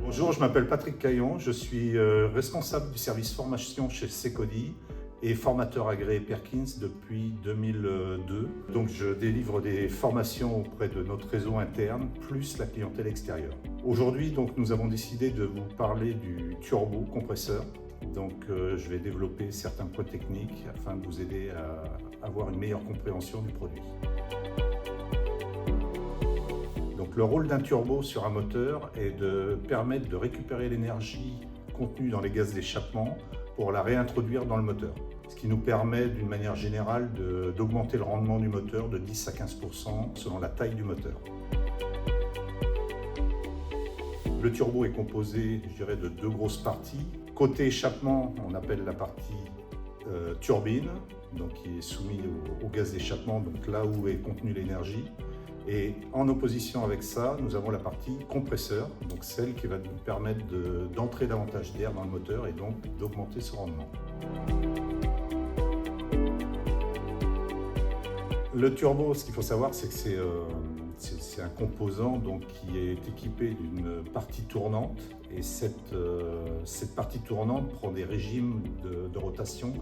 Bonjour, je m'appelle Patrick Caillon, je suis responsable du service formation chez Cecody et formateur agréé Perkins depuis 2002. Donc je délivre des formations auprès de notre réseau interne, plus la clientèle extérieure. Aujourd'hui, nous avons décidé de vous parler du turbo compresseur. Je vais développer certains points techniques afin de vous aider à avoir une meilleure compréhension du produit. Le rôle d'un turbo sur un moteur est de permettre de récupérer l'énergie contenue dans les gaz d'échappement pour la réintroduire dans le moteur. Ce qui nous permet d'une manière générale d'augmenter le rendement du moteur de 10 à 15% selon la taille du moteur. Le turbo est composé, je dirais, de deux grosses parties. Côté échappement, on appelle la partie turbine, qui est soumise au gaz d'échappement, là où est contenue l'énergie. Et en opposition avec ça, nous avons la partie compresseur, celle qui va nous permettre d'entrer davantage d'air dans le moteur et donc d'augmenter son rendement. Le turbo, ce qu'il faut savoir, c'est que c'est un composant qui est équipé d'une partie tournante et cette partie tournante prend des régimes de rotation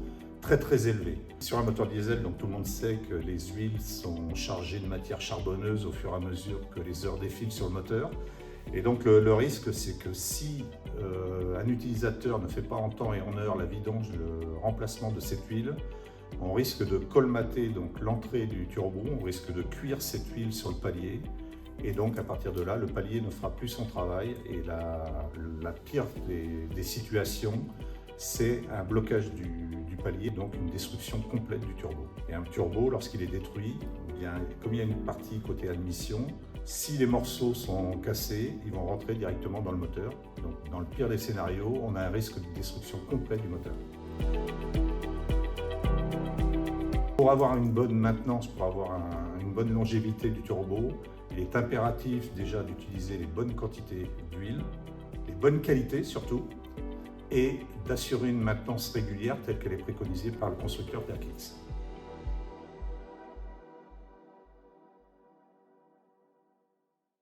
très élevés. Sur un moteur diesel, tout le monde sait que les huiles sont chargées de matière charbonneuse au fur et à mesure que les heures défilent sur le moteur. Et le risque, c'est que si un utilisateur ne fait pas en temps et en heure la vidange, le remplacement de cette huile, on risque de colmater l'entrée du turbo, on risque de cuire cette huile sur le palier. Et à partir de là, le palier ne fera plus son travail. Et la pire des situations, c'est un blocage du palier, une destruction complète du turbo. Et un turbo, lorsqu'il est détruit, comme il y a une partie côté admission, si les morceaux sont cassés, ils vont rentrer directement dans le moteur. Dans le pire des scénarios, on a un risque de destruction complète du moteur. Pour avoir une bonne maintenance, pour avoir une bonne longévité du turbo, il est impératif déjà d'utiliser les bonnes quantités d'huile, les bonnes qualités surtout, et d'assurer une maintenance régulière telle qu'elle est préconisée par le constructeur Perkins.